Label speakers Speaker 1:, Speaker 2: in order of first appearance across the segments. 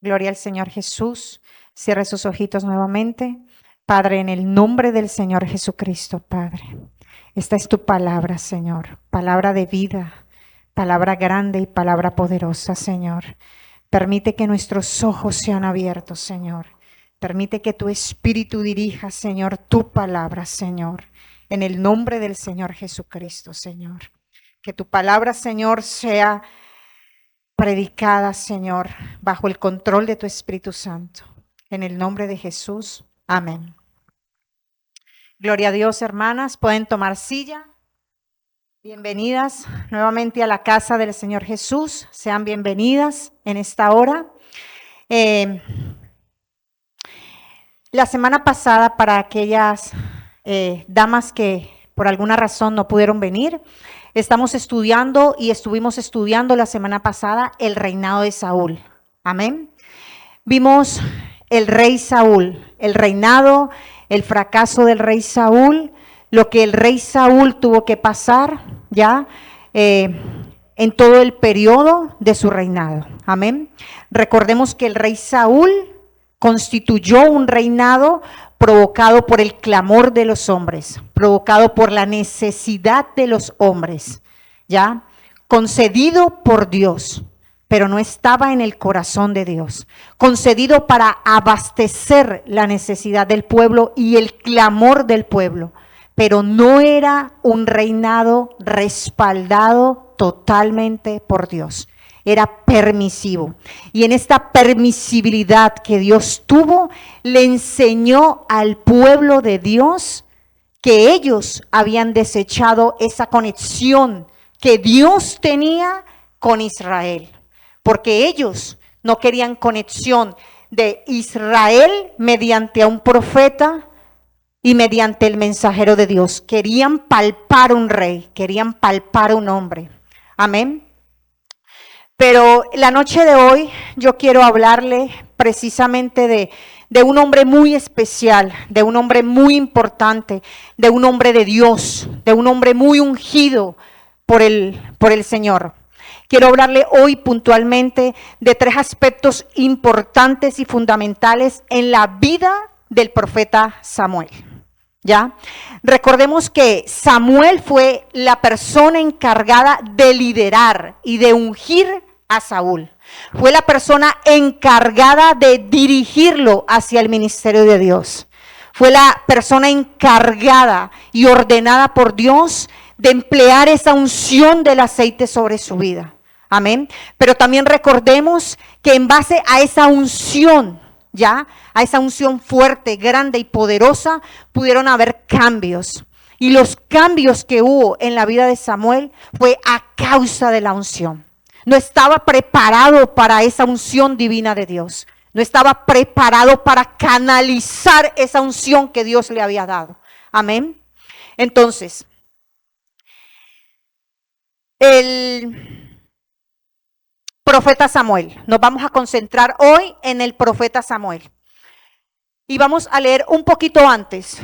Speaker 1: Gloria al Señor Jesús. Cierre sus ojitos nuevamente. Padre, en el nombre del Señor Jesucristo, Padre, esta es tu palabra, Señor, palabra de vida, palabra grande y palabra poderosa, Señor. Permite que nuestros ojos sean abiertos, Señor. Permite que tu Espíritu dirija, Señor, tu palabra, Señor, en el nombre del Señor Jesucristo, Señor. Que tu palabra, Señor, sea predicada, Señor, bajo el control de tu Espíritu Santo. En el nombre de Jesús. Amén. Gloria a Dios, hermanas. Pueden tomar silla. Bienvenidas nuevamente a la casa del Señor Jesús. Sean bienvenidas en esta hora. La semana pasada, para aquellas damas que por alguna razón no pudieron venir, estuvimos estudiando la semana pasada el reinado de Saúl. Amén. Vimos el rey Saúl, el reinado, el fracaso del rey Saúl, lo que el rey Saúl tuvo que pasar ya en todo el periodo de su reinado. Amén. Recordemos que el rey Saúl constituyó un reinado provocado por el clamor de los hombres, provocado por la necesidad de los hombres, ¿ya? Concedido por Dios, pero no estaba en el corazón de Dios. Concedido para abastecer la necesidad del pueblo y el clamor del pueblo, pero no era un reinado respaldado totalmente por Dios. Era permisivo. Y en esta permisibilidad que Dios tuvo, le enseñó al pueblo de Dios que ellos habían desechado esa conexión que Dios tenía con Israel. Porque ellos no querían conexión de Israel mediante a un profeta y mediante el mensajero de Dios. Querían palpar un rey, querían palpar un hombre. Amén. Pero la noche de hoy yo quiero hablarle precisamente de un hombre muy especial, de un hombre muy importante, de un hombre de Dios, de un hombre muy ungido por el Señor. Quiero hablarle hoy puntualmente de 3 aspectos importantes y fundamentales en la vida del profeta Samuel. ¿Ya? Recordemos que Samuel fue la persona encargada de liderar y de ungir a Saúl. Fue la persona encargada de dirigirlo hacia el ministerio de Dios. Fue la persona encargada y ordenada por Dios de emplear esa unción del aceite sobre su vida. Amén. Pero también recordemos que en base a esa unción, ya, a esa unción fuerte, grande y poderosa, pudieron haber cambios. Y los cambios que hubo en la vida de Samuel fue a causa de la unción. No estaba preparado para esa unción divina de Dios. No estaba preparado para canalizar esa unción que Dios le había dado. Amén. Entonces, el profeta Samuel. Nos vamos a concentrar hoy en el profeta Samuel. Y vamos a leer un poquito antes.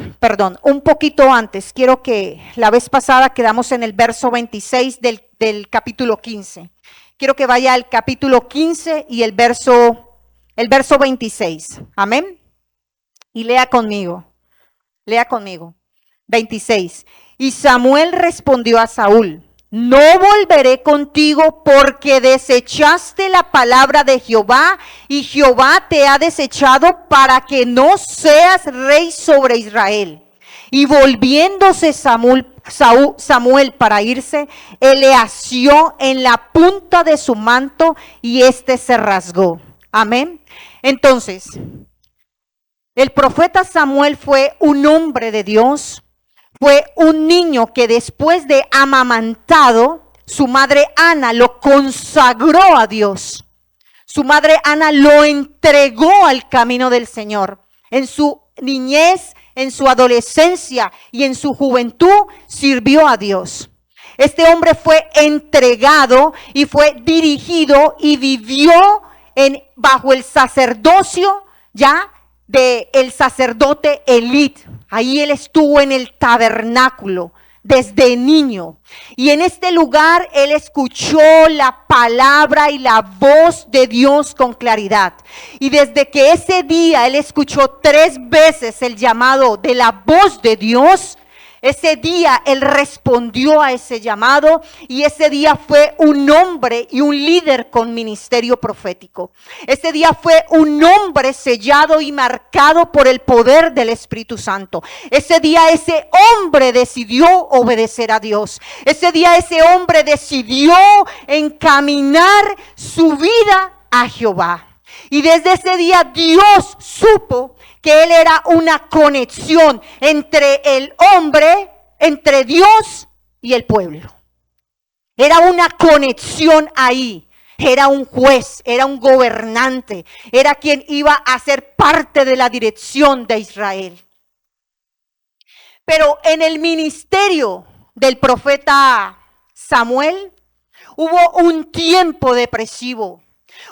Speaker 1: Quiero que la vez pasada quedamos en el verso 26 del capítulo 15. Quiero que vaya al capítulo 15 y el verso 26. Amén. Y lea conmigo. 26. Y Samuel respondió a Saúl: no volveré contigo porque desechaste la palabra de Jehová y Jehová te ha desechado para que no seas rey sobre Israel. Y volviéndose Samuel para irse, él le asió en la punta de su manto y éste se rasgó. Amén. Entonces, el profeta Samuel fue un hombre de Dios. Fue un niño que después de amamantado, su madre Ana lo consagró a Dios. Su madre Ana lo entregó al camino del Señor. En su niñez, en su adolescencia y en su juventud sirvió a Dios. Este hombre fue entregado y fue dirigido y vivió bajo el sacerdocio ya del sacerdote Elí. Ahí él estuvo en el tabernáculo desde niño. Y en este lugar él escuchó la palabra y la voz de Dios con claridad. Y desde que ese día él escuchó 3 veces el llamado de la voz de Dios, ese día él respondió a ese llamado y ese día fue un hombre y un líder con ministerio profético. Ese día fue un hombre sellado y marcado por el poder del Espíritu Santo. Ese día ese hombre decidió obedecer a Dios. Ese día ese hombre decidió encaminar su vida a Jehová. Y desde ese día Dios supo que él era una conexión entre el hombre, entre Dios y el pueblo. Era una conexión ahí. Era un juez, era un gobernante, era quien iba a ser parte de la dirección de Israel. Pero en el ministerio del profeta Samuel hubo un tiempo depresivo.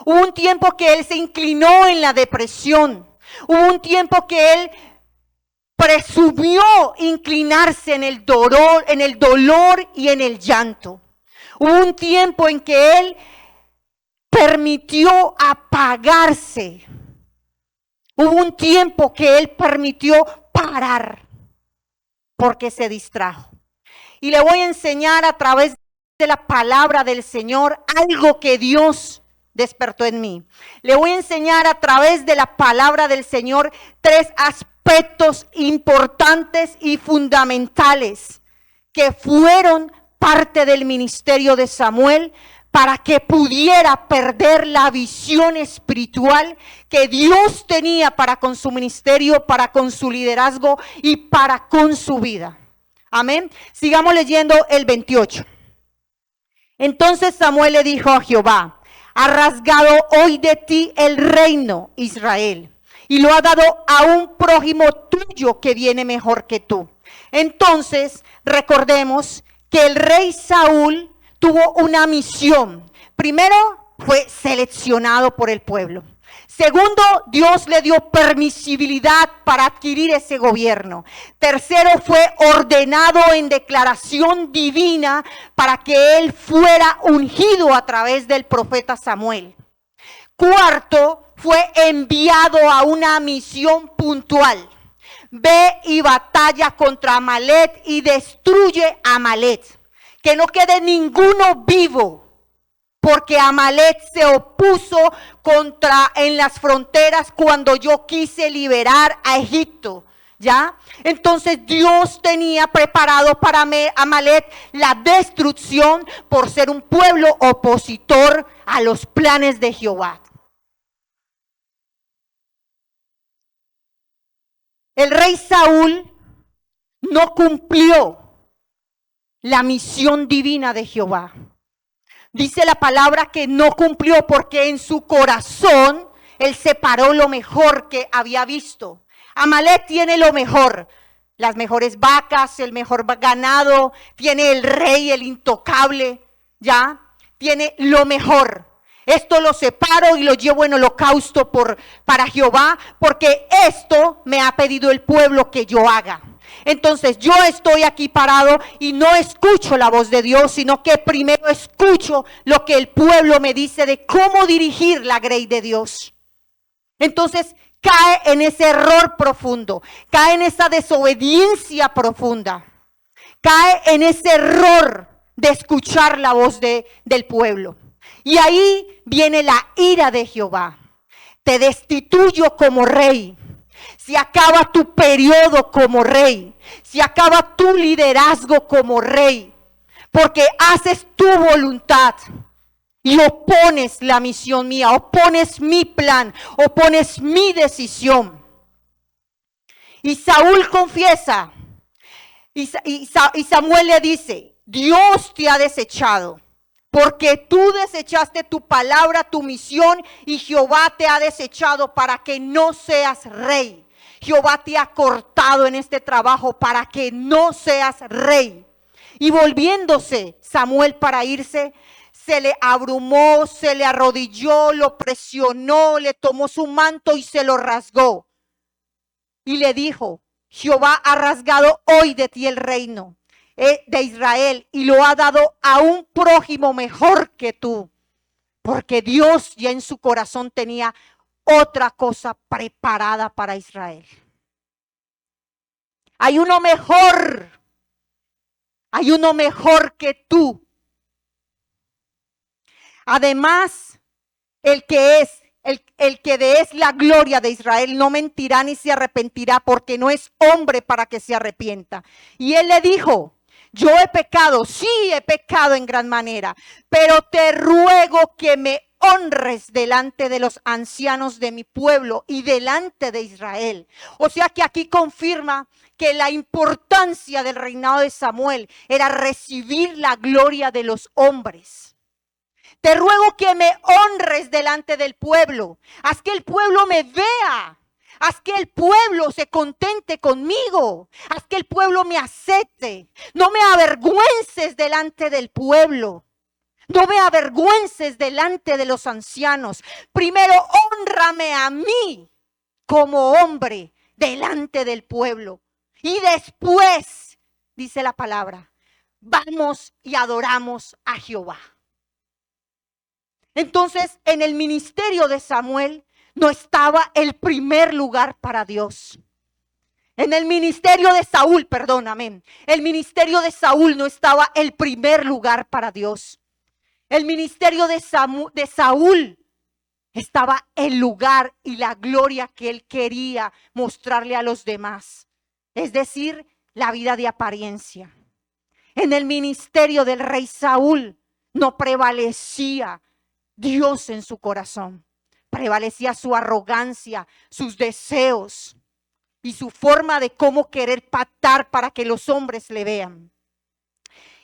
Speaker 1: Hubo un tiempo que él se inclinó en la depresión. Hubo un tiempo que él presumió inclinarse en el dolor y en el llanto. Hubo un tiempo en que él permitió apagarse. Hubo un tiempo que él permitió parar porque se distrajo. Y le voy a enseñar a través de la palabra del Señor algo que Dios despertó en mí. Le voy a enseñar a través de la palabra del Señor 3 aspectos importantes y fundamentales que fueron parte del ministerio de Samuel para que pudiera perder la visión espiritual que Dios tenía para con su ministerio, para con su liderazgo y para con su vida. Amén. Sigamos leyendo el 28. Entonces Samuel le dijo a Jehová: ha rasgado hoy de ti el reino, Israel, y lo ha dado a un prójimo tuyo que viene mejor que tú. Entonces, recordemos que el rey Saúl tuvo una misión. Primero, fue seleccionado por el pueblo. Segundo, Dios le dio permisibilidad para adquirir ese gobierno. Tercero, fue ordenado en declaración divina para que él fuera ungido a través del profeta Samuel. Cuarto, fue enviado a una misión puntual. Ve y batalla contra Amalek y destruye a Amalek. Que no quede ninguno vivo. Porque Amalek se opuso en las fronteras cuando yo quise liberar a Egipto, ¿ya? Entonces Dios tenía preparado para Amalek la destrucción por ser un pueblo opositor a los planes de Jehová. El rey Saúl no cumplió la misión divina de Jehová. Dice la palabra que no cumplió porque en su corazón él separó lo mejor que había visto. Amalek tiene lo mejor, las mejores vacas, el mejor ganado, tiene el rey, el intocable, ¿ya? Tiene lo mejor. Esto lo separo y lo llevo en holocausto para Jehová, porque esto me ha pedido el pueblo que yo haga. Entonces yo estoy aquí parado y no escucho la voz de Dios, sino que primero escucho lo que el pueblo me dice de cómo dirigir la grey de Dios. Entonces cae en ese error profundo, cae en esa desobediencia profunda, cae en ese error de escuchar la voz del pueblo. Y ahí viene la ira de Jehová. Te destituyo como rey. Se acaba tu periodo como rey. Se acaba tu liderazgo como rey. Porque haces tu voluntad y opones la misión mía, opones mi plan, opones mi decisión. Y Saúl confiesa. Y Samuel le dice: Dios te ha desechado. Porque tú desechaste tu palabra, tu misión, y Jehová te ha desechado para que no seas rey. Jehová te ha cortado en este trabajo para que no seas rey. Y volviéndose Samuel para irse, se le abrumó, se le arrodilló, lo presionó, le tomó su manto y se lo rasgó. Y le dijo: Jehová ha rasgado hoy de ti el reino. de Israel y lo ha dado a un prójimo mejor que tú. Porque Dios ya en su corazón tenía otra cosa preparada para Israel. Hay uno mejor. Hay uno mejor que tú. Además, el que es la gloria de Israel no mentirá ni se arrepentirá, porque no es hombre para que se arrepienta. Y él le dijo: yo he pecado, sí he pecado en gran manera, pero te ruego que me honres delante de los ancianos de mi pueblo y delante de Israel. O sea que aquí confirma que la importancia del reinado de Samuel era recibir la gloria de los hombres. Te ruego que me honres delante del pueblo. Haz que el pueblo me vea. Haz que el pueblo se contente conmigo. Haz que el pueblo me acepte. No me avergüences delante del pueblo. No me avergüences delante de los ancianos. Primero, hónrame a mí como hombre delante del pueblo. Y después, dice la palabra, vamos y adoramos a Jehová. Entonces, en el ministerio de Samuel no estaba el primer lugar para Dios. En el ministerio de Saúl, perdóname, el ministerio de Saúl no estaba el primer lugar para Dios. El ministerio de Saúl estaba el lugar y la gloria que él quería mostrarle a los demás. Es decir, la vida de apariencia. En el ministerio del rey Saúl no prevalecía Dios en su corazón. Prevalecía su arrogancia, sus deseos y su forma de cómo querer pactar para que los hombres le vean.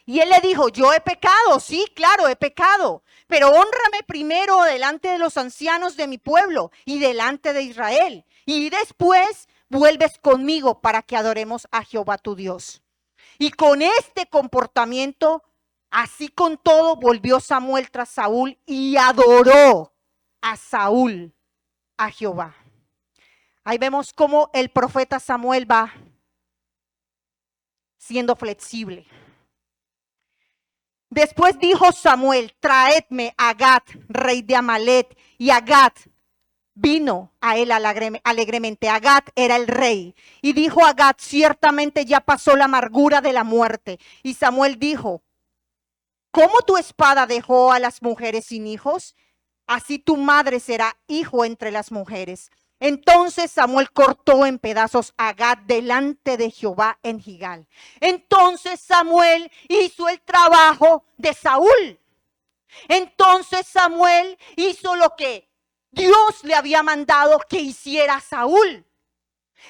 Speaker 1: Y él le dijo: yo he pecado, sí, claro, he pecado, pero hónrame primero delante de los ancianos de mi pueblo y delante de Israel. Y después vuelves conmigo para que adoremos a Jehová tu Dios. Y con este comportamiento, así con todo, volvió Samuel tras Saúl y adoró a Saúl, a Jehová. Ahí vemos cómo el profeta Samuel va siendo flexible. Después dijo Samuel: traedme a Gad, rey de Amalec. Y Agag vino a él alegremente. Agag era el rey. Y dijo Agag: ciertamente ya pasó la amargura de la muerte. Y Samuel dijo: ¿cómo tu espada dejó a las mujeres sin hijos? Así tu madre será hijo entre las mujeres. Entonces Samuel cortó en pedazos a Agag delante de Jehová en Gilgal. Entonces Samuel hizo el trabajo de Saúl. Entonces Samuel hizo lo que Dios le había mandado que hiciera Saúl.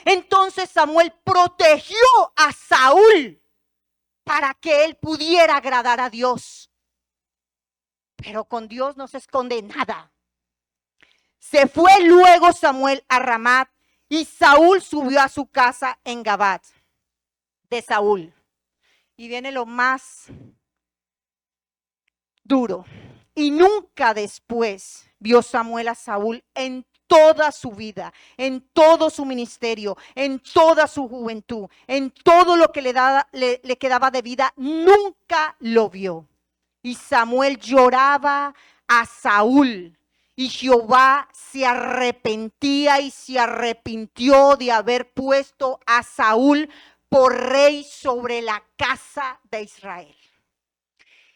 Speaker 1: Entonces Samuel protegió a Saúl para que él pudiera agradar a Dios. Pero con Dios no se esconde nada. Se fue luego Samuel a Ramat y Saúl subió a su casa en Gabat de Saúl. Y viene lo más duro. Y nunca después vio Samuel a Saúl en toda su vida, en todo su ministerio, en toda su juventud, en todo lo que le quedaba de vida, nunca lo vio. Y Samuel lloraba a Saúl. Y Jehová se arrepentía y se arrepintió de haber puesto a Saúl por rey sobre la casa de Israel.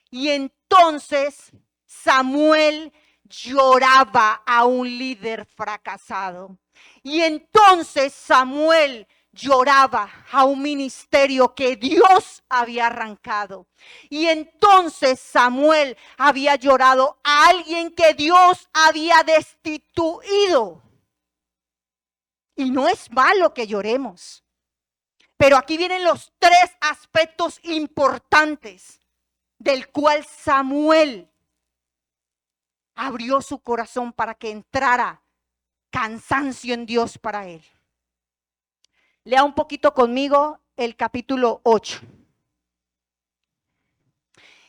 Speaker 1: Y entonces Samuel lloraba a un líder fracasado. Y entonces Samuel lloraba a un ministerio que Dios había arrancado. Y entonces Samuel había llorado a alguien que Dios había destituido. Y no es malo que lloremos. Pero aquí vienen los tres aspectos importantes del cual Samuel abrió su corazón para que entrara cansancio en Dios para él. Lea un poquito conmigo el capítulo 8.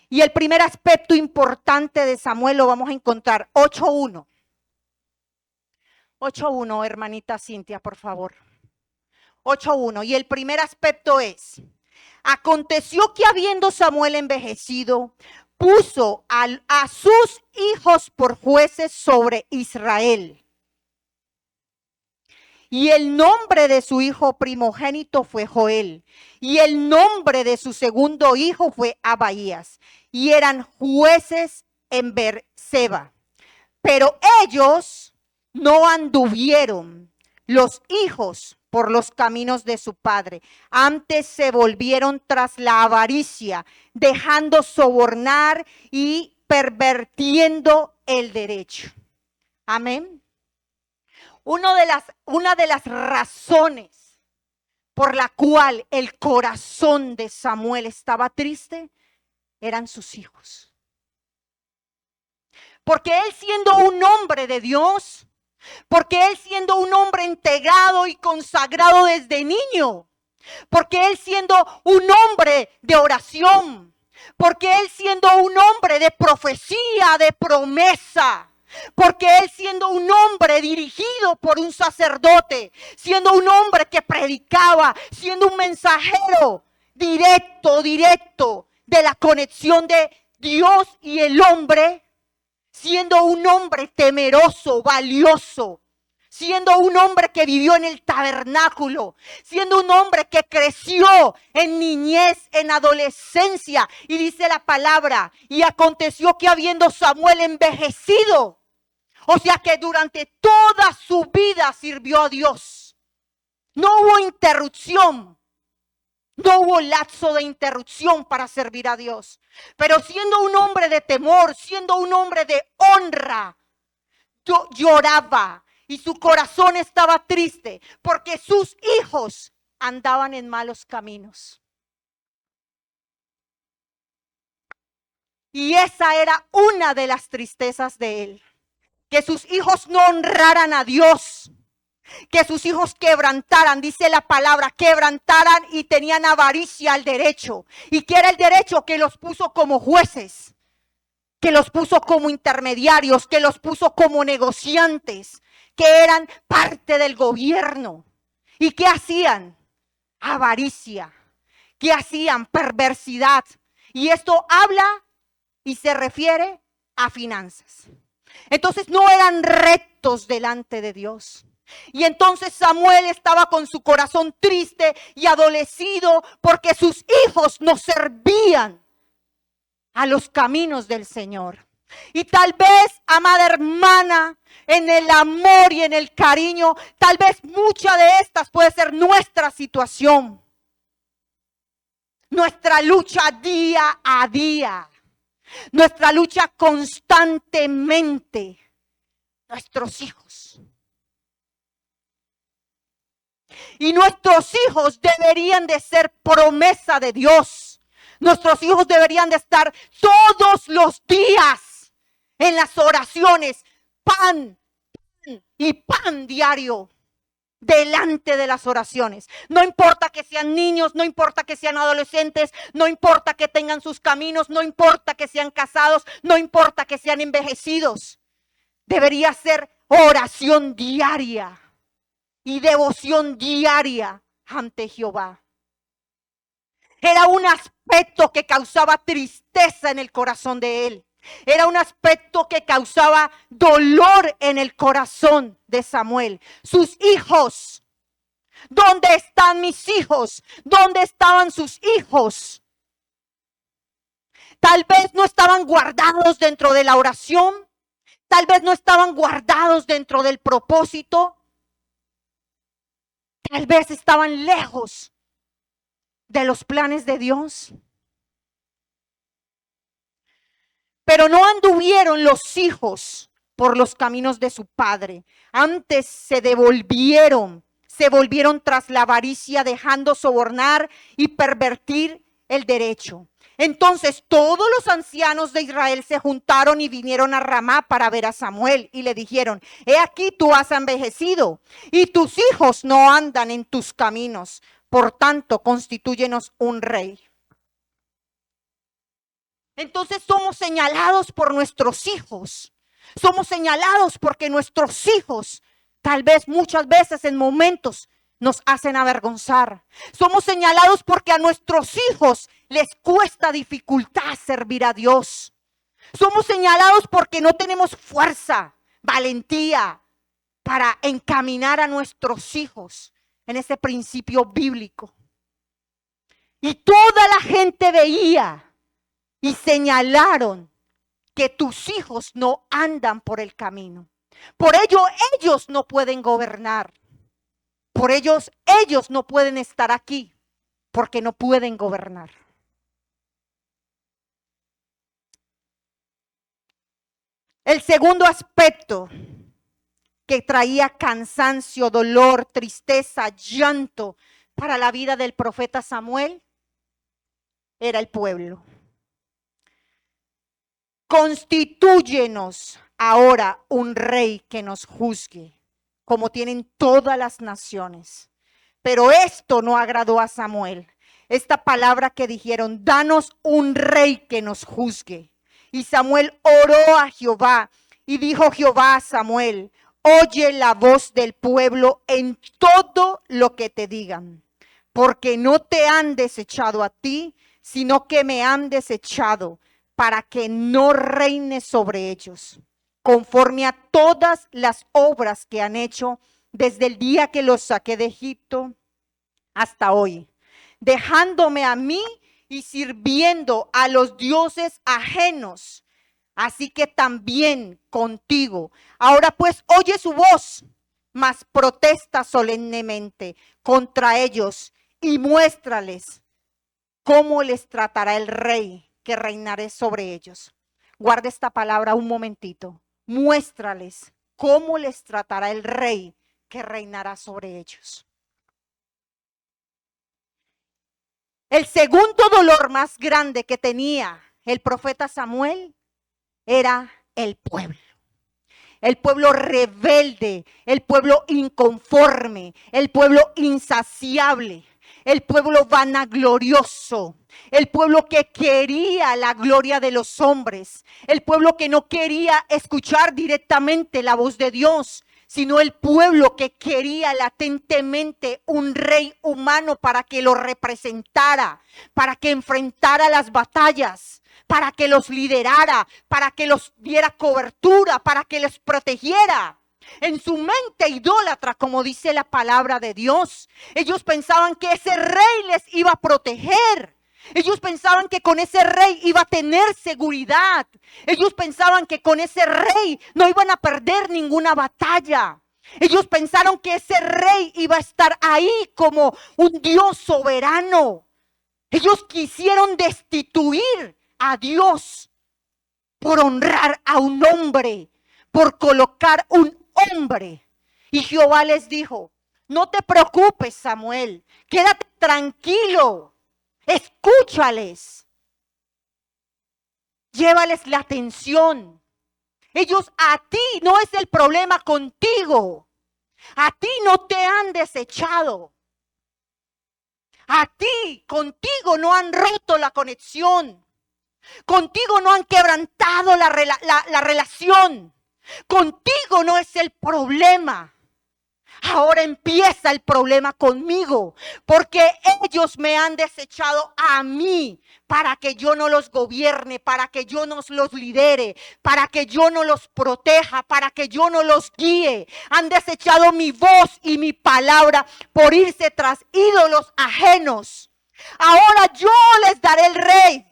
Speaker 1: Y el primer aspecto importante de Samuel lo vamos a encontrar, 8:1. 8:1, hermanita Cintia, por favor. 8:1. Y el primer aspecto es: Aconteció que habiendo Samuel envejecido, puso a sus hijos por jueces sobre Israel. Y el nombre de su hijo primogénito fue Joel. Y el nombre de su segundo hijo fue Abaías. Y eran jueces en Beerseba. Pero ellos no anduvieron los hijos por los caminos de su padre. Antes se volvieron tras la avaricia, dejando sobornar y pervirtiendo el derecho. Amén. Una de las razones por la cual el corazón de Samuel estaba triste eran sus hijos. Porque él, siendo un hombre de Dios, porque él, siendo un hombre integrado y consagrado desde niño, porque él, siendo un hombre de oración, porque él, siendo un hombre de profecía, de promesa, porque él, siendo un hombre dirigido por un sacerdote, siendo un hombre que predicaba, siendo un mensajero directo de la conexión de Dios y el hombre, siendo un hombre temeroso, valioso, siendo un hombre que vivió en el tabernáculo, siendo un hombre que creció en niñez, en adolescencia, y dice la palabra, y aconteció que habiendo Samuel envejecido, o sea que durante toda su vida sirvió a Dios. No hubo interrupción. No hubo lapso de interrupción para servir a Dios. Pero siendo un hombre de temor, siendo un hombre de honra, lloraba y su corazón estaba triste porque sus hijos andaban en malos caminos. Y esa era una de las tristezas de él. Que sus hijos no honraran a Dios, que sus hijos quebrantaran, dice la palabra, quebrantaran y tenían avaricia al derecho. ¿Y qué era el derecho? Que los puso como jueces, que los puso como intermediarios, que los puso como negociantes, que eran parte del gobierno. ¿Y qué hacían? Avaricia. ¿Qué hacían? Perversidad. Y esto habla y se refiere a finanzas. Entonces no eran rectos delante de Dios. Y entonces Samuel estaba con su corazón triste y adolecido porque sus hijos no servían a los caminos del Señor. Y tal vez, amada hermana, en el amor y en el cariño, tal vez mucha de estas puede ser nuestra situación. Nuestra lucha día a día. Nuestra lucha constantemente. Nuestros hijos. Y nuestros hijos deberían de ser promesa de Dios. Nuestros hijos deberían de estar todos los días en las oraciones. Pan y pan diario. Delante de las oraciones. No importa que sean niños, no importa que sean adolescentes, no importa que tengan sus caminos, no importa que sean casados, no importa que sean envejecidos. Debería ser oración diaria y devoción diaria ante Jehová. Era un aspecto que causaba tristeza en el corazón de él. Era un aspecto que causaba dolor en el corazón de Samuel. Sus hijos. ¿Dónde están mis hijos? ¿Dónde estaban sus hijos? Tal vez no estaban guardados dentro de la oración. Tal vez no estaban guardados dentro del propósito. Tal vez estaban lejos de los planes de Dios. Pero no anduvieron los hijos por los caminos de su padre. Antes se volvieron tras la avaricia, dejando sobornar y pervertir el derecho. Entonces todos los ancianos de Israel se juntaron y vinieron a Ramá para ver a Samuel y le dijeron: he aquí tú has envejecido y tus hijos no andan en tus caminos. Por tanto, constitúyenos un rey. Entonces somos señalados por nuestros hijos. Somos señalados porque nuestros hijos, tal vez muchas veces en momentos, nos hacen avergonzar. Somos señalados porque a nuestros hijos les cuesta dificultad servir a Dios. Somos señalados porque no tenemos fuerza, valentía para encaminar a nuestros hijos en ese principio bíblico. Y toda la gente veía y señalaron que tus hijos no andan por el camino. Por ello ellos no pueden gobernar. Por ellos no pueden estar aquí porque no pueden gobernar. El segundo aspecto que traía cansancio, dolor, tristeza, llanto para la vida del profeta Samuel era el pueblo. Constitúyenos ahora un rey que nos juzgue, como tienen todas las naciones. Pero esto no agradó a Samuel. Esta palabra que dijeron, danos un rey que nos juzgue. Y Samuel oró a Jehová y dijo Jehová a Samuel, oye la voz del pueblo en todo lo que te digan, porque no te han desechado a ti, sino que me han desechado para que no reine sobre ellos, conforme a todas las obras que han hecho desde el día que los saqué de Egipto hasta hoy, dejándome a mí y sirviendo a los dioses ajenos. Así que también contigo. Ahora pues oye su voz, mas protesta solemnemente contra ellos y muéstrales cómo les tratará el rey que reinaré sobre ellos. Guarda esta palabra un momentito. Muéstrales cómo les tratará el rey que reinará sobre ellos. El segundo dolor más grande que tenía el profeta Samuel era el pueblo. El pueblo rebelde, el pueblo inconforme, el pueblo insaciable, el pueblo vanaglorioso, el pueblo que quería la gloria de los hombres, el pueblo que no quería escuchar directamente la voz de Dios, sino el pueblo que quería latentemente un rey humano para que lo representara, para que enfrentara las batallas, para que los liderara, para que los diera cobertura, para que les protegiera. En su mente idólatra, como dice la palabra de Dios, ellos pensaban que ese rey les iba a proteger. Ellos pensaban que con ese rey iba a tener seguridad. Ellos pensaban que con ese rey no iban a perder ninguna batalla. Ellos pensaron que ese rey iba a estar ahí como un Dios soberano. Ellos quisieron destituir a Dios por honrar a un hombre, por colocar un hombre. Y Jehová les dijo, no te preocupes, Samuel, quédate tranquilo. Escúchales, llévales la atención. Ellos a ti no es el problema contigo. A ti no te han desechado. A ti, contigo no han roto la conexión. Contigo no han quebrantado la relación. Contigo no es el problema. Ahora empieza el problema conmigo, porque ellos me han desechado a mí para que yo no los gobierne, para que yo no los lidere, para que yo no los proteja, para que yo no los guíe. Han desechado mi voz y mi palabra por irse tras ídolos ajenos. Ahora yo les daré el rey.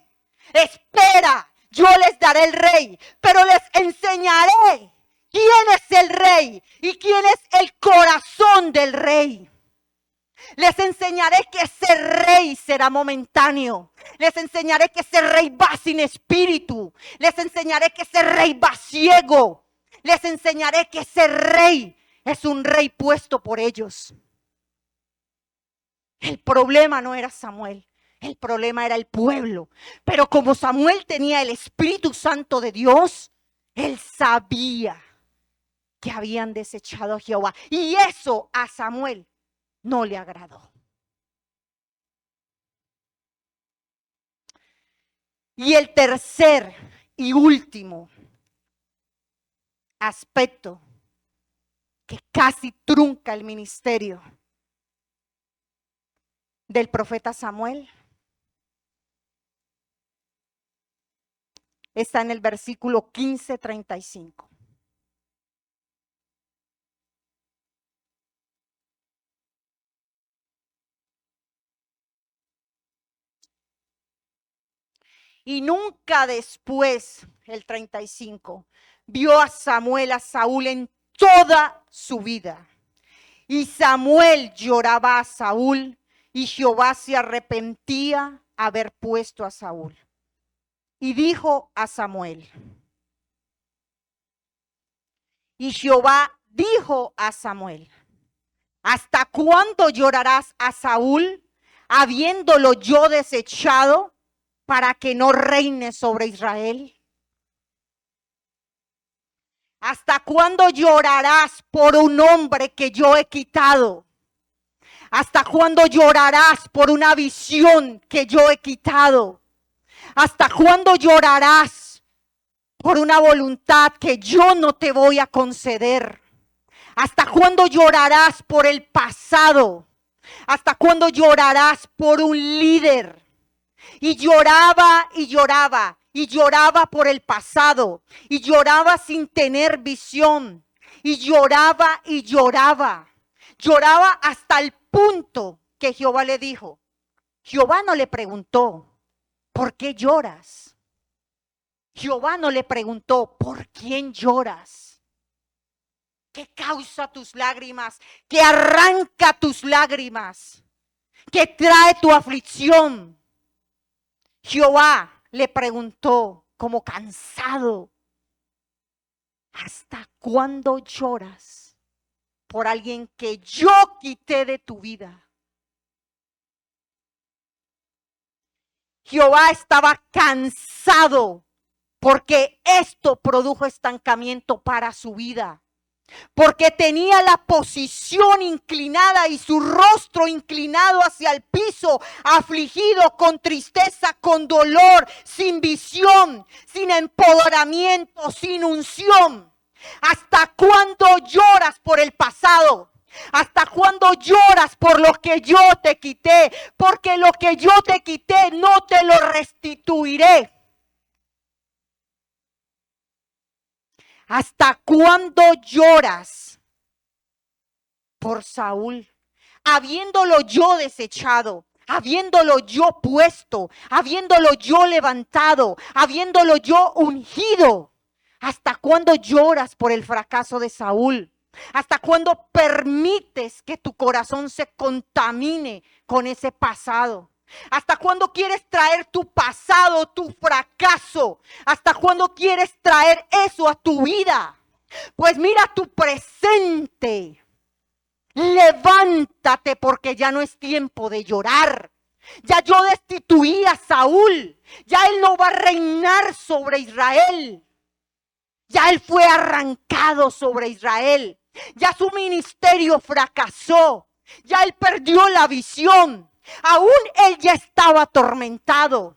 Speaker 1: Espera, yo les daré el rey, pero les enseñaré quién es el rey y quién es el corazón del rey. Les enseñaré que ese rey será momentáneo. Les enseñaré que ese rey va sin espíritu. Les enseñaré que ese rey va ciego. Les enseñaré que ese rey es un rey puesto por ellos. El problema no era Samuel. El problema era el pueblo. Pero como Samuel tenía el Espíritu Santo de Dios, él sabía que habían desechado a Jehová. Y eso a Samuel no le agradó. Y el tercer y último aspecto que casi trunca el ministerio del profeta Samuel está en el versículo 15:35. Y nunca después, el 35, vio a Samuel a Saúl en toda su vida. Y Samuel lloraba a Saúl y Jehová se arrepentía haber puesto a Saúl. Y dijo a Samuel, y Jehová dijo a Samuel, ¿hasta cuándo llorarás a Saúl, habiéndolo yo desechado, para que no reine sobre Israel? ¿Hasta cuándo llorarás por un hombre que yo he quitado? ¿Hasta cuándo llorarás por una visión que yo he quitado? ¿Hasta cuándo llorarás por una voluntad que yo no te voy a conceder? ¿Hasta cuándo llorarás por el pasado? ¿Hasta cuándo llorarás por un líder? Y lloraba y lloraba y lloraba por el pasado y lloraba sin tener visión y lloraba y lloraba. Lloraba hasta el punto que Jehová le dijo. Jehová no le preguntó, ¿por qué lloras? Jehová no le preguntó, ¿por quién lloras? ¿Qué causa tus lágrimas? ¿Qué arranca tus lágrimas? ¿Qué trae tu aflicción? Jehová le preguntó como cansado, ¿hasta cuándo lloras por alguien que yo quité de tu vida? Jehová estaba cansado porque esto produjo estancamiento para su vida. Porque tenía la posición inclinada y su rostro inclinado hacia el piso, afligido, con tristeza, con dolor, sin visión, sin empoderamiento, sin unción. ¿Hasta cuándo lloras por el pasado? ¿Hasta cuándo lloras por lo que yo te quité? Porque lo que yo te quité no te lo restituiré. ¿Hasta cuándo lloras por Saúl? Habiéndolo yo desechado, habiéndolo yo puesto, habiéndolo yo levantado, habiéndolo yo ungido. ¿Hasta cuándo lloras por el fracaso de Saúl? ¿Hasta cuándo permites que tu corazón se contamine con ese pasado? ¿Hasta cuándo quieres traer tu pasado, tu fracaso? ¿Hasta cuándo quieres traer eso a tu vida? Pues mira tu presente. Levántate porque ya no es tiempo de llorar. Ya yo destituí a Saúl. Ya él no va a reinar sobre Israel. Ya él fue arrancado sobre Israel. Ya su ministerio fracasó. Ya él perdió la visión. Aún él ya estaba atormentado.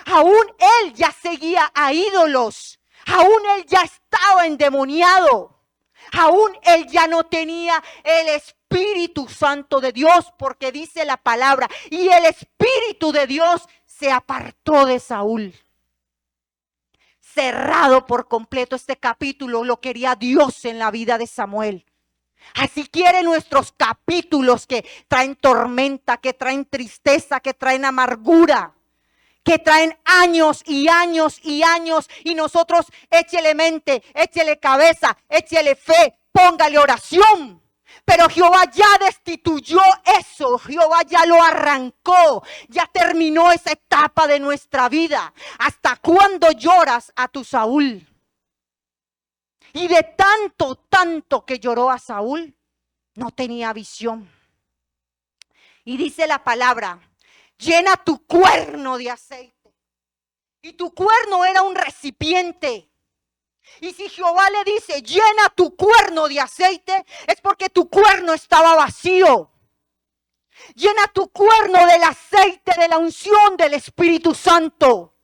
Speaker 1: Aún él ya seguía a ídolos. Aún él ya estaba endemoniado. Aún él ya no tenía el Espíritu Santo de Dios, porque dice la palabra, y el Espíritu de Dios se apartó de Saúl. Cerrado por completo este capítulo, lo quería Dios en la vida de Samuel. Así quiere nuestros capítulos que traen tormenta, que traen tristeza, que traen amargura, que traen años y años y años, y nosotros échele mente, échele cabeza, échele fe, póngale oración. Pero Jehová ya destituyó eso, Jehová ya lo arrancó, ya terminó esa etapa de nuestra vida. ¿Hasta cuándo lloras a tu Saúl? Y de tanto que lloró a Saúl, no tenía visión. Y dice la palabra, llena tu cuerno de aceite. Y tu cuerno era un recipiente. Y si Jehová le dice, llena tu cuerno de aceite, es porque tu cuerno estaba vacío. Llena tu cuerno del aceite de la unción del Espíritu Santo.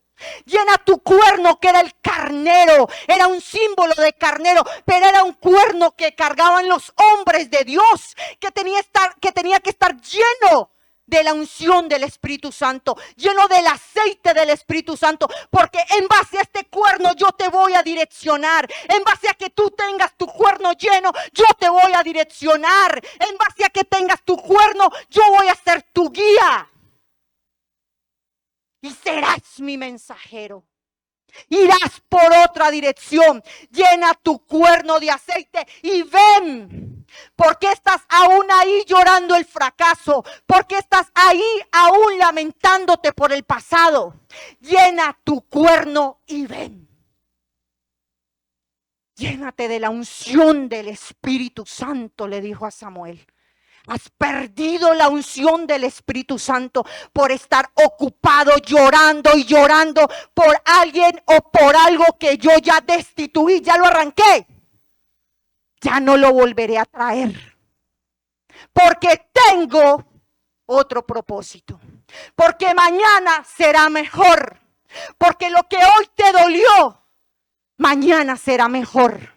Speaker 1: Llena tu cuerno, que era el carnero, era un símbolo de carnero, pero era un cuerno que cargaban los hombres de Dios, que tenía que estar lleno de la unción del Espíritu Santo, lleno del aceite del Espíritu Santo, porque en base a este cuerno yo te voy a direccionar, en base a que tú tengas tu cuerno lleno, yo te voy a direccionar, en base a que tengas tu cuerno, yo voy a ser tu guía y serás mi mensajero. Irás por otra dirección, llena tu cuerno de aceite y ven. ¿Por qué estás aún ahí llorando el fracaso? ¿Por qué estás ahí aún lamentándote por el pasado? Llena tu cuerno y ven. Llénate de la unción del Espíritu Santo, le dijo a Samuel. Has perdido la unción del Espíritu Santo por estar ocupado llorando y llorando por alguien o por algo que yo ya destituí, ya lo arranqué. Ya no lo volveré a traer. Porque tengo otro propósito. Porque mañana será mejor. Porque lo que hoy te dolió, mañana será mejor.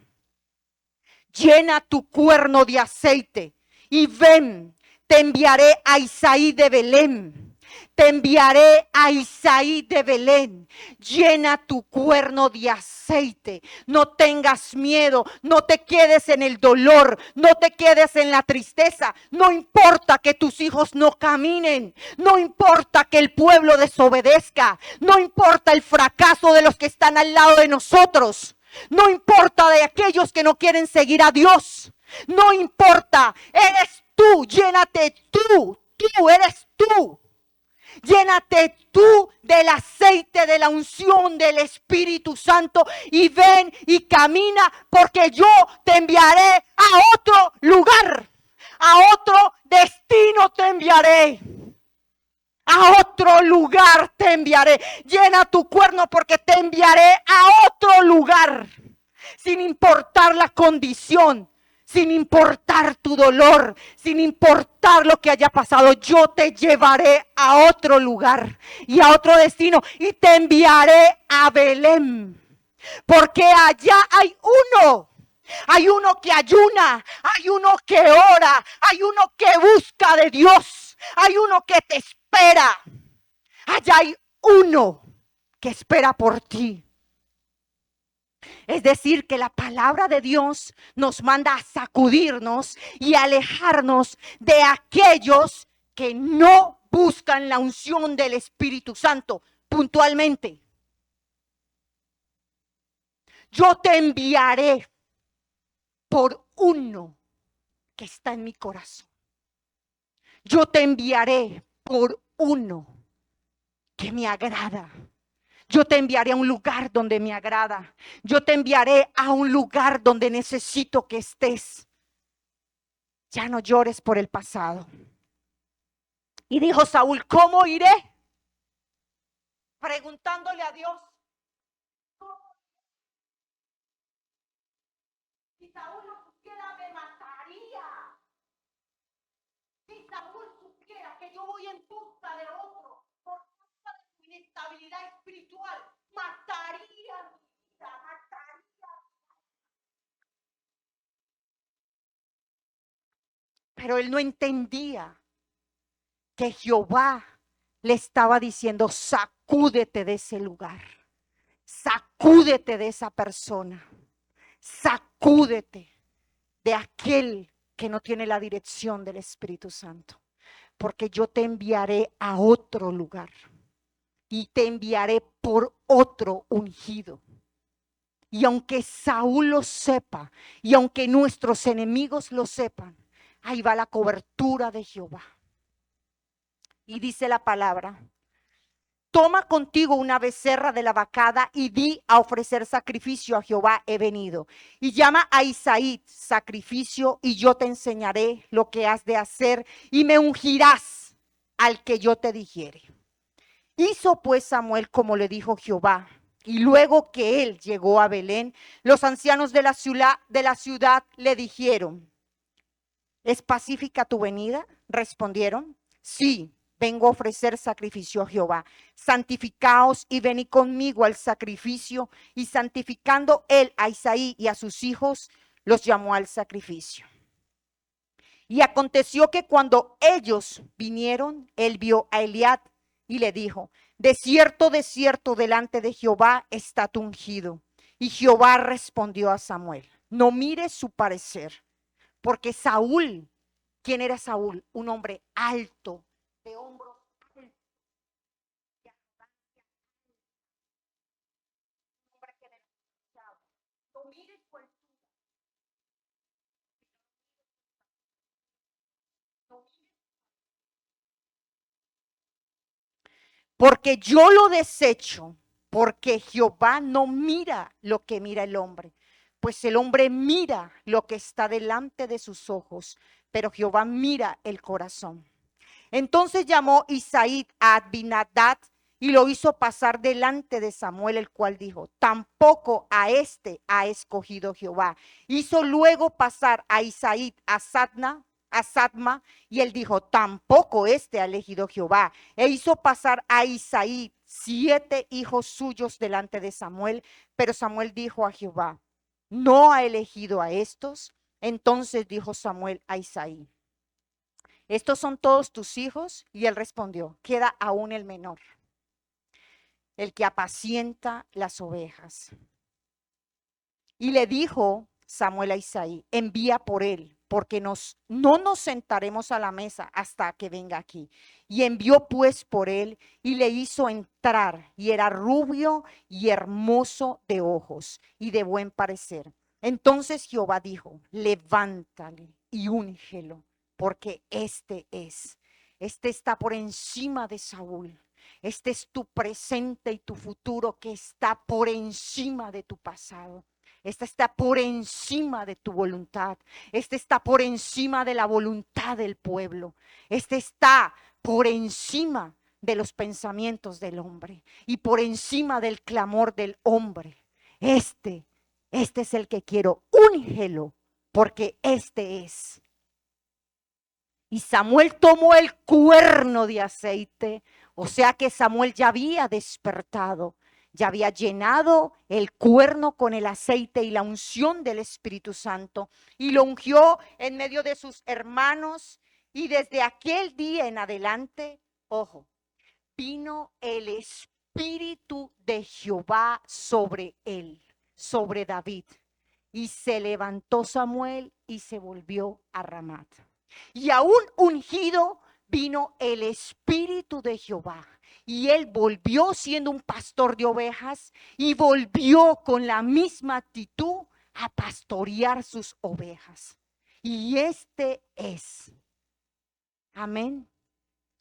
Speaker 1: Llena tu cuerno de aceite. Y ven, te enviaré a Isaí de Belén. Te enviaré a Isaí de Belén. Llena tu cuerno de aceite. No tengas miedo. No te quedes en el dolor. No te quedes en la tristeza. No importa que tus hijos no caminen. No importa que el pueblo desobedezca. No importa el fracaso de los que están al lado de nosotros. No importa de aquellos que no quieren seguir a Dios. No importa, eres tú, llénate tú eres tú. Llénate tú del aceite de la unción del Espíritu Santo y ven y camina porque yo te enviaré a otro lugar, a otro destino te enviaré. A otro lugar te enviaré. Llena tu cuerno porque te enviaré a otro lugar. Sin importar la condición, sin importar tu dolor, sin importar lo que haya pasado, yo te llevaré a otro lugar y a otro destino y te enviaré a Belén. Porque allá hay uno. Hay uno que ayuna, hay uno que ora, hay uno que busca de Dios, hay uno que te espera. Allá hay uno que espera por ti. Es decir, que la palabra de Dios nos manda a sacudirnos y alejarnos de aquellos que no buscan la unción del Espíritu Santo puntualmente. Yo te enviaré por uno que está en mi corazón. Yo te enviaré por uno que me agrada. Yo te enviaré a un lugar donde me agrada. Yo te enviaré a un lugar donde necesito que estés. Ya no llores por el pasado. Y dijo Saúl, ¿cómo iré? Preguntándole a Dios. Si Saúl no supiera, me mataría. Si Saúl supiera que yo voy en busca de otro, por causa de su inestabilidad espiritual, mataría mi vida, mataría. Pero él no entendía que Jehová le estaba diciendo, sacúdete de ese lugar, sacúdete de esa persona, sacúdete de aquel que no tiene la dirección del Espíritu Santo, porque yo te enviaré a otro lugar y te enviaré por otro ungido. Y aunque Saúl lo sepa y aunque nuestros enemigos lo sepan, ahí va la cobertura de Jehová. Y dice la palabra, toma contigo una becerra de la vacada y di a ofrecer sacrificio a Jehová he venido. Y llama a Isaí sacrificio y yo te enseñaré lo que has de hacer y me ungirás al que yo te dijere. Hizo pues Samuel como le dijo Jehová. Y luego que él llegó a Belén, los ancianos de la ciudad le dijeron, ¿es pacífica tu venida? Respondieron, sí. Vengo a ofrecer sacrificio a Jehová. Santificaos y venid conmigo al sacrificio. Y santificando él a Isaí y a sus hijos, los llamó al sacrificio. Y aconteció que cuando ellos vinieron, él vio a Eliab y le dijo, de cierto, delante de Jehová está tu ungido. Y Jehová respondió a Samuel, no mires su parecer, porque Saúl, ¿quién era Saúl? Un hombre alto, de hombros altos, un hombre que despreciaba. No mires por no mires, porque yo lo desecho, porque Jehová no mira lo que mira el hombre, pues el hombre mira lo que está delante de sus ojos, pero Jehová mira el corazón. Entonces llamó Isaí a Abinadab y lo hizo pasar delante de Samuel, el cual dijo, tampoco a este ha escogido Jehová. Hizo luego pasar a Isaí a Sadma, y él dijo, tampoco este ha elegido Jehová. E hizo pasar a Isaí 7 hijos suyos delante de Samuel, pero Samuel dijo a Jehová, ¿no ha elegido a estos? Entonces dijo Samuel a Isaí, ¿estos son todos tus hijos? Y él respondió, queda aún el menor, el que apacienta las ovejas. Y le dijo Samuel a Isaí, envía por él, porque no nos sentaremos a la mesa hasta que venga aquí. Y envió pues por él y le hizo entrar, y era rubio y hermoso de ojos y de buen parecer. Entonces Jehová dijo, levántale y úngelo, porque este está por encima de Saúl. Este es tu presente y tu futuro que está por encima de tu pasado. Esta está por encima de tu voluntad. Este está por encima de la voluntad del pueblo. Este está por encima de los pensamientos del hombre y por encima del clamor del hombre. Este es el que quiero. Úngelo, porque este es. Y Samuel tomó el cuerno de aceite, o sea que Samuel ya había despertado, ya había llenado el cuerno con el aceite y la unción del Espíritu Santo, y lo ungió en medio de sus hermanos, y desde aquel día en adelante, ojo, vino el Espíritu de Jehová sobre él, sobre David, y se levantó Samuel y se volvió a Ramat. Y aún ungido vino el Espíritu de Jehová. Y él volvió siendo un pastor de ovejas y volvió con la misma actitud a pastorear sus ovejas. Y este es. Amén.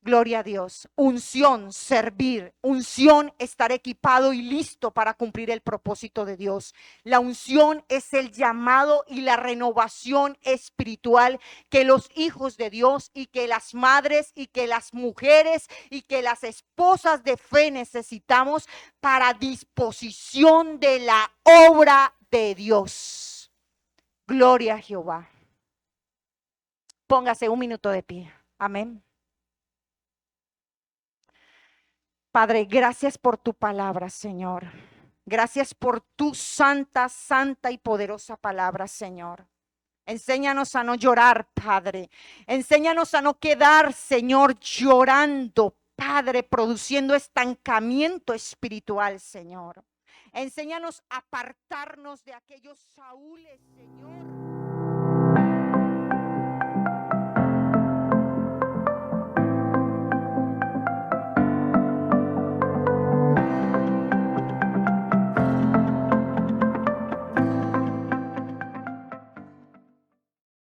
Speaker 1: Gloria a Dios. Unción, servir. Unción, estar equipado y listo para cumplir el propósito de Dios. La unción es el llamado y la renovación espiritual que los hijos de Dios y que las madres y que las mujeres y que las esposas de fe necesitamos para disposición de la obra de Dios. Gloria a Jehová. Póngase un minuto de pie. Amén. Padre, gracias por tu palabra, Señor. Gracias por tu santa, santa y poderosa palabra, Señor. Enséñanos a no llorar, Padre. Enséñanos a no quedar, Señor, llorando, Padre, produciendo estancamiento espiritual, Señor. Enséñanos a apartarnos de aquellos Saúles, Señor.